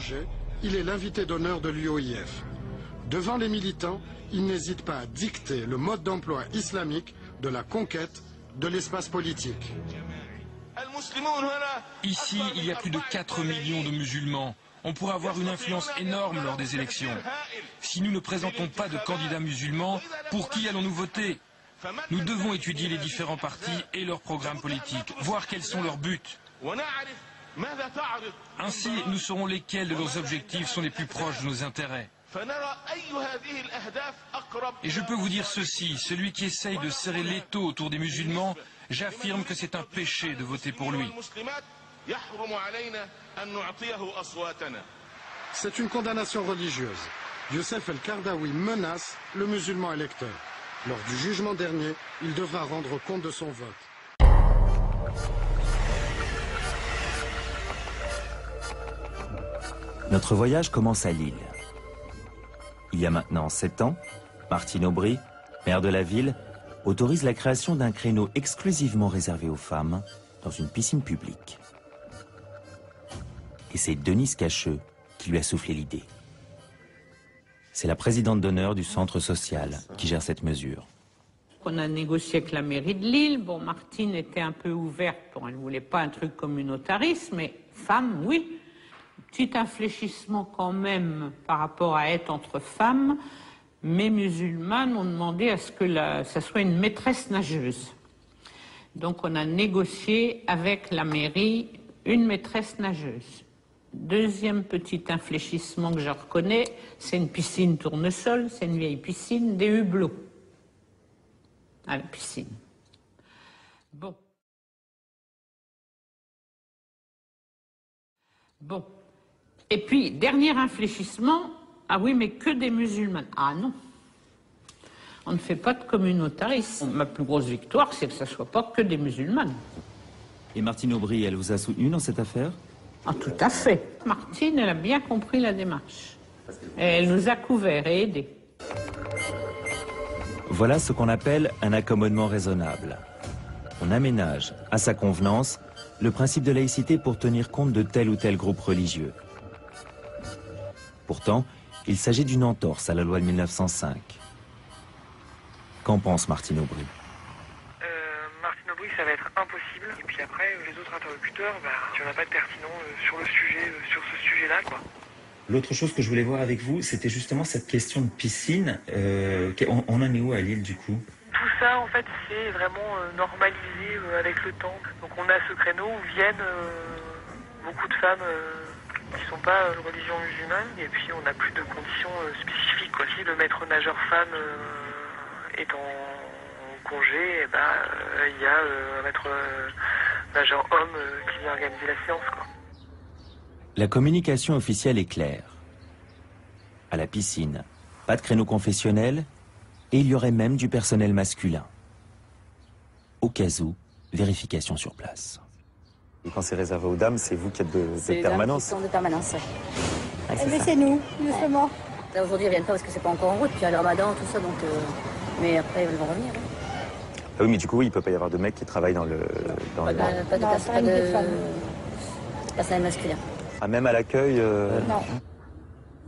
l'étranger, il est l'invité d'honneur de l'UOIF. Devant les militants, il n'hésite pas à dicter le mode d'emploi islamique de la conquête de l'espace politique. Ici, il y a plus de 4 millions de musulmans. On pourrait avoir une influence énorme lors des élections. Si nous ne présentons pas de candidats musulmans, pour qui allons-nous voter? Nous devons étudier les différents partis et leurs programmes politiques, voir quels sont leurs buts. Ainsi, nous saurons lesquels de leurs objectifs sont les plus proches de nos intérêts. Et je peux vous dire ceci, celui qui essaye de serrer l'étau autour des musulmans, j'affirme que c'est un péché de voter pour lui. C'est une condamnation religieuse. Youssef El-Kardaoui menace le musulman électeur. Lors du jugement dernier, il devra rendre compte de son vote. Notre voyage commence à Lille. Il y a maintenant 7 ans, Martine Aubry, maire de la ville, autorise la création d'un créneau exclusivement réservé aux femmes dans une piscine publique. Et c'est Denise Cacheux qui lui a soufflé l'idée. C'est la présidente d'honneur du centre social qui gère cette mesure. On a négocié avec la mairie de Lille. Bon, Martine était un peu ouverte. Bon, elle ne voulait pas un truc communautariste, mais femme, oui. Petit infléchissement quand même par rapport à être entre femmes. Mais musulmanes ont demandé à ce que ça soit une maîtresse nageuse. Donc on a négocié avec la mairie une maîtresse nageuse. Deuxième petit infléchissement que je reconnais, c'est une piscine tournesol, c'est une vieille piscine, des hublots à la piscine. Bon. Et puis, dernier infléchissement, ah oui, mais que des musulmanes. Ah non, on ne fait pas de communautarisme. Ma plus grosse victoire, c'est que ça ne soit pas que des musulmanes. Et Martine Aubry, elle vous a soutenu dans cette affaire? Ah, tout à fait. Martine, elle a bien compris la démarche. Elle nous a couverts et aidés. Voilà ce qu'on appelle un accommodement raisonnable. On aménage, à sa convenance, le principe de laïcité pour tenir compte de tel ou tel groupe religieux. Pourtant, il s'agit d'une entorse à la loi de 1905. Qu'en pense Martine Aubry? Martine Aubry, ça va être impossible. Et puis après, les autres interlocuteurs, il n'y en a pas de pertinent sur le sujet, sur ce sujet-là, quoi. L'autre chose que je voulais voir avec vous, c'était justement cette question de piscine. On en est où à Lille, du coup? Tout ça, en fait, c'est vraiment normalisé avec le temps. Donc on a ce créneau où viennent beaucoup de femmes qui ne sont pas de religion musulmane. Et puis on n'a plus de conditions spécifiques, quoi. Si le maître nageur femme est en congé, il y a un maître nageur homme qui vient organiser la séance, quoi. La communication officielle est claire. À la piscine, pas de créneau confessionnel, et il y aurait même du personnel masculin. Au cas où, vérification sur place. Et quand c'est réservé aux dames, c'est vous qui êtes de permanence? C'est de permanence, oui. Mais c'est nous, justement. Là, aujourd'hui, ils ne viennent pas parce que c'est pas encore en route, puis il y a le ramadan, tout ça, donc... Mais après, ils vont revenir. Ah oui, mais du coup, il ne peut pas y avoir de mecs qui travaillent dans le... Pas de personnel masculin. Ah, même à l'accueil Non.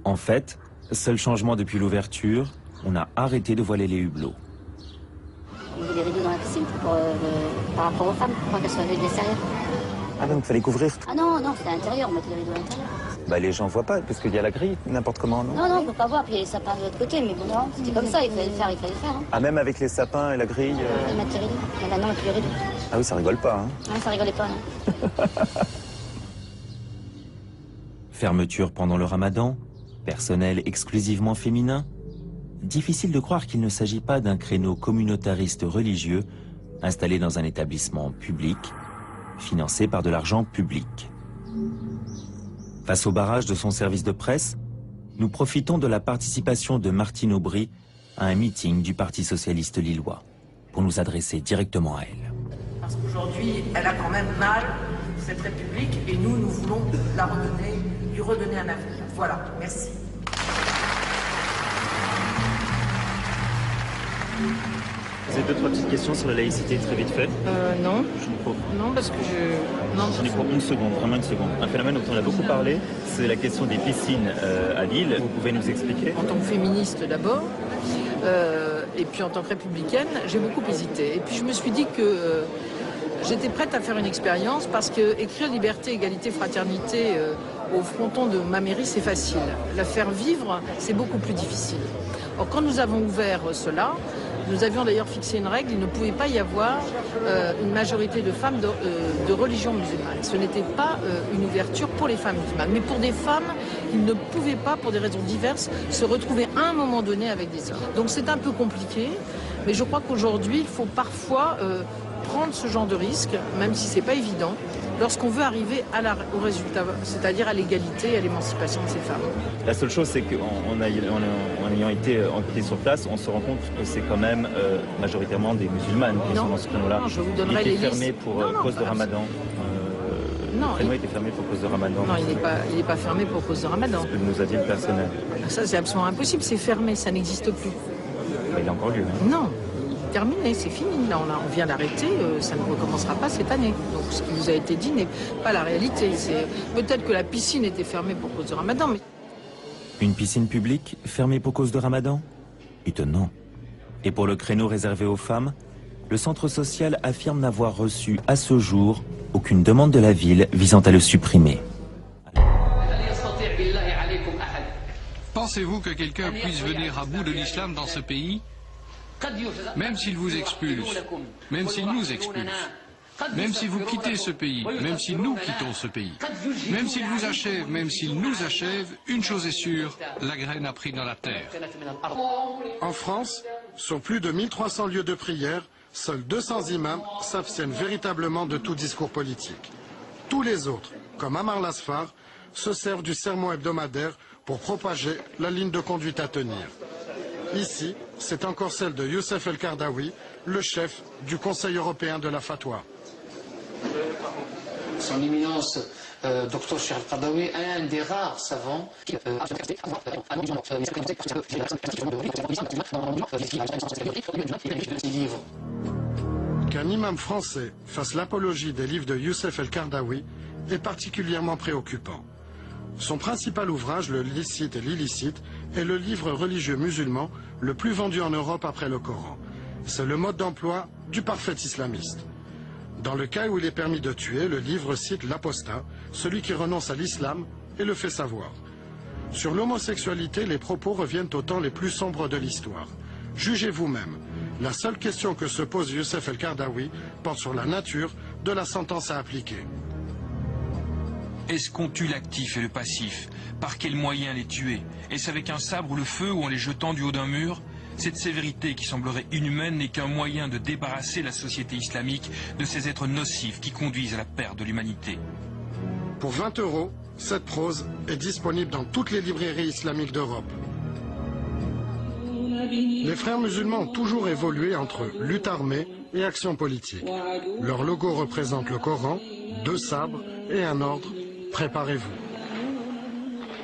En fait, seul changement depuis l'ouverture, on a arrêté de voiler les hublots. On met des rideaux dans la piscine par rapport aux femmes, pour pas qu'elles soient vues de l'extérieur. Ah donc il fallait couvrir tout. Ah non, c'est à l'intérieur, on met les rideaux à l'intérieur. Les gens voient pas, parce qu'il y a la grille, n'importe comment, non? Non, on peut pas voir, puis il y a les sapins de l'autre côté, mais bon, non, c'était comme ça, il fallait le faire. Hein. Ah, même avec les sapins et la grille Ils mettent les rideaux. Maintenant, on met les rideaux. Ah oui, ça rigole pas, hein? Non, ça rigolait pas, non. Fermeture pendant le ramadan, personnel exclusivement féminin. Difficile de croire qu'il ne s'agit pas d'un créneau communautariste religieux installé dans un établissement public, financé par de l'argent public. Face au barrage de son service de presse, nous profitons de la participation de Martine Aubry à un meeting du Parti socialiste lillois, pour nous adresser directement à elle. Parce qu'aujourd'hui, elle a quand même mal, cette République, et nous voulons lui redonner un avenir. Voilà, merci. Vous avez 2-3 petites questions sur la laïcité, très vite fait. Non. Je Non, parce que je... Non. J'en ai pour une seconde, vraiment une seconde. Un phénomène dont on a beaucoup parlé, c'est la question des piscines à Lille. Vous pouvez nous expliquer? En tant que féministe d'abord, et puis en tant que républicaine, j'ai beaucoup hésité. Et puis je me suis dit que j'étais prête à faire une expérience parce que écrire liberté, égalité, fraternité au fronton de ma mairie, c'est facile. La faire vivre, c'est beaucoup plus difficile. Or, quand nous avons ouvert cela, nous avions d'ailleurs fixé une règle, il ne pouvait pas y avoir une majorité de femmes de religion musulmane. Ce n'était pas une ouverture pour les femmes musulmanes, mais pour des femmes qui ne pouvaient pas, pour des raisons diverses, se retrouver à un moment donné avec des hommes. Donc c'est un peu compliqué, mais je crois qu'aujourd'hui, il faut parfois prendre ce genre de risque, même si c'est pas évident, lorsqu'on veut arriver au résultat, c'est-à-dire à l'égalité et à l'émancipation de ces femmes. La seule chose, c'est qu'en ayant été enquêté sur place, on se rend compte que c'est quand même majoritairement des musulmanes qui sont dans ce créneau-là. Non, je vous donnerai les listes. Il était fermé pour cause de Ramadan. Non, le créneau était fermé pour cause de Ramadan. Non, il n'est pas fermé pour cause de Ramadan. C'est ce que nous a dit le personnel. Ça, c'est absolument impossible, c'est fermé, ça n'existe plus. Mais il a encore lieu. Non. Terminé, c'est fini. Là, on vient d'arrêter, ça ne recommencera pas cette année. Donc, ce qui vous a été dit n'est pas la réalité. Peut-être que la piscine était fermée pour cause de Ramadan, mais... Une piscine publique fermée pour cause de Ramadan? Étonnant. Et pour le créneau réservé aux femmes, le centre social affirme n'avoir reçu à ce jour aucune demande de la ville visant à le supprimer. Pensez-vous que quelqu'un puisse venir à bout de l'islam dans ce pays? Même s'il vous expulse, même s'il nous expulse, même si vous quittez ce pays, même si nous quittons ce pays, même s'il vous achève, même s'il nous achève, une chose est sûre, la graine a pris dans la terre. En France, sur plus de 1300 lieux de prière, seuls 200 imams s'abstiennent véritablement de tout discours politique. Tous les autres, comme Amar Lasfar, se servent du sermon hebdomadaire pour propager la ligne de conduite à tenir. Ici, c'est encore celle de Youssef El-Kardaoui, le chef du Conseil européen de la fatwa. Son éminence, Dr Cheikh El-Kardaoui, est un des rares savants qui Qu'un imam français fasse l'apologie des livres de Youssef El-Kardaoui est particulièrement préoccupant. Son principal ouvrage, Le licite et l'illicite, est le livre religieux musulman le plus vendu en Europe après le Coran. C'est le mode d'emploi du parfait islamiste. Dans le cas où il est permis de tuer, le livre cite l'apostat, celui qui renonce à l'islam et le fait savoir. Sur l'homosexualité, les propos reviennent aux temps les plus sombres de l'histoire. Jugez vous-même. La seule question que se pose Youssef El-Kardaoui porte sur la nature de la sentence à appliquer. Est-ce qu'on tue l'actif et le passif? Par quels moyens les tuer? Est-ce avec un sabre ou le feu ou en les jetant du haut d'un mur? Cette sévérité qui semblerait inhumaine n'est qu'un moyen de débarrasser la société islamique de ces êtres nocifs qui conduisent à la perte de l'humanité. Pour 20 €, cette prose est disponible dans toutes les librairies islamiques d'Europe. Les frères musulmans ont toujours évolué entre lutte armée et action politique. Leur logo représente le Coran, 2 sabres et un ordre. Préparez-vous.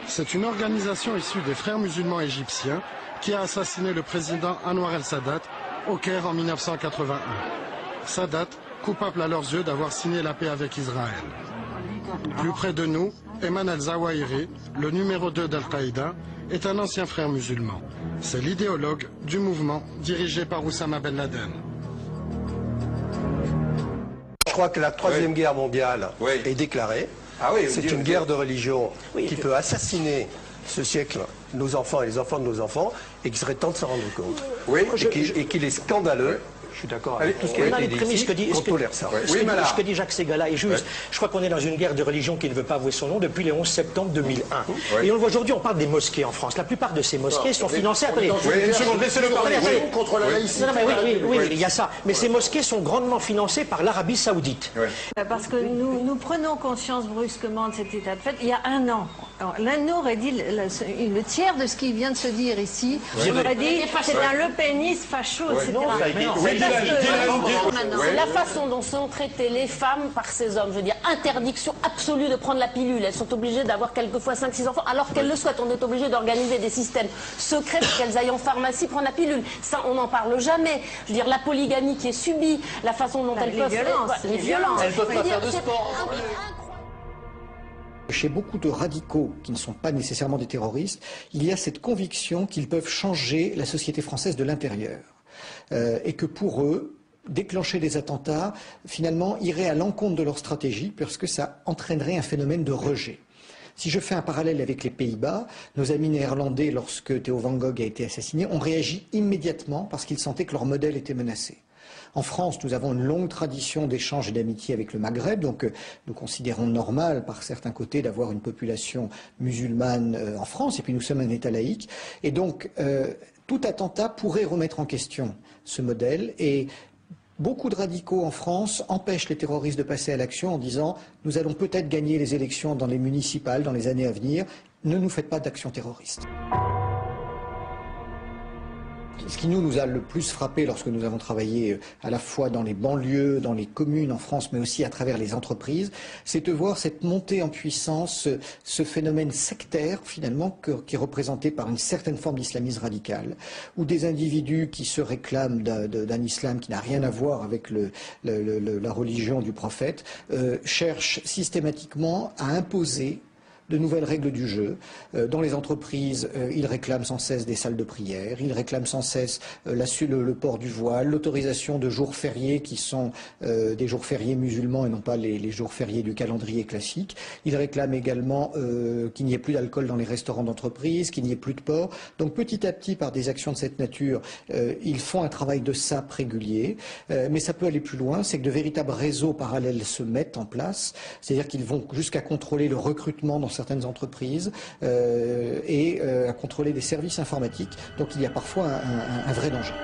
C'est une organisation issue des frères musulmans égyptiens qui a assassiné le président Anwar el-Sadat au Caire en 1981. Sadat, coupable à leurs yeux d'avoir signé la paix avec Israël. Plus près de nous, Ayman al-Zawahiri, le numéro 2 d'Al-Qaïda, est un ancien frère musulman. C'est l'idéologue du mouvement dirigé par Oussama Ben Laden. Je crois que la Troisième Guerre mondiale est déclarée. C'est une guerre de religion qui peut assassiner ce siècle nos enfants et les enfants de nos enfants et qu'il serait temps de s'en rendre compte. Et qu'il est scandaleux. Je suis d'accord avec tout ce qui a été dit ici, qu'on tolère ça. Ce que dit Jacques Ségala est juste. Je crois qu'on est dans une guerre de religion qui ne veut pas avouer son nom depuis le 11 septembre 2001. Et on le voit aujourd'hui, on parle des mosquées en France. La plupart de ces mosquées sont financées... Attendez, laissez-le parler contre la laïcité. Oui, il y a ça. Mais ces mosquées sont grandement financées par l'Arabie Saoudite. Parce que nous prenons conscience brusquement de cet état de fait il y a un an. Alors, l'un de nous aurait dit le tiers de ce qu'il vient de se dire ici. On aurait dit c'est un lepénisme facho, etc. C'est la façon dont sont traitées les femmes par ces hommes. Je veux dire, interdiction absolue de prendre la pilule. Elles sont obligées d'avoir quelquefois 5-6 enfants, alors qu'elles le souhaitent. On est obligé d'organiser des systèmes secrets pour qu'elles aillent en pharmacie prendre la pilule. Ça, on n'en parle jamais. Je veux dire, la polygamie qui est subie, la façon dont elles peuvent... Les violences. Elles peuvent pas faire de sport. Chez beaucoup de radicaux qui ne sont pas nécessairement des terroristes, il y a cette conviction qu'ils peuvent changer la société française de l'intérieur. Et que pour eux, déclencher des attentats, finalement, irait à l'encontre de leur stratégie, puisque ça entraînerait un phénomène de rejet. Si je fais un parallèle avec les Pays-Bas, nos amis néerlandais, lorsque Theo van Gogh a été assassiné, ont réagi immédiatement parce qu'ils sentaient que leur modèle était menacé. En France, nous avons une longue tradition d'échange et d'amitié avec le Maghreb, donc nous considérons normal par certains côtés d'avoir une population musulmane en France, et puis nous sommes un État laïque, et donc tout attentat pourrait remettre en question ce modèle, et beaucoup de radicaux en France empêchent les terroristes de passer à l'action en disant « nous allons peut-être gagner les élections dans les municipales dans les années à venir, ne nous faites pas d'action terroriste ». Ce qui nous a le plus frappé lorsque nous avons travaillé à la fois dans les banlieues, dans les communes en France, mais aussi à travers les entreprises, c'est de voir cette montée en puissance, ce phénomène sectaire finalement qui est représenté par une certaine forme d'islamisme radical, où des individus qui se réclament d'un islam qui n'a rien à voir avec la religion du prophète, cherchent systématiquement à imposer de nouvelles règles du jeu. Dans les entreprises, ils réclament sans cesse des salles de prière, ils réclament sans cesse le port du voile, l'autorisation de jours fériés qui sont des jours fériés musulmans et non pas les jours fériés du calendrier classique. Ils réclament également qu'il n'y ait plus d'alcool dans les restaurants d'entreprise, qu'il n'y ait plus de port. Donc petit à petit, par des actions de cette nature, ils font un travail de sape régulier. Mais ça peut aller plus loin, c'est que de véritables réseaux parallèles se mettent en place, c'est-à-dire qu'ils vont jusqu'à contrôler le recrutement dans certaines entreprises et à contrôler des services informatiques. Donc il y a parfois un vrai danger.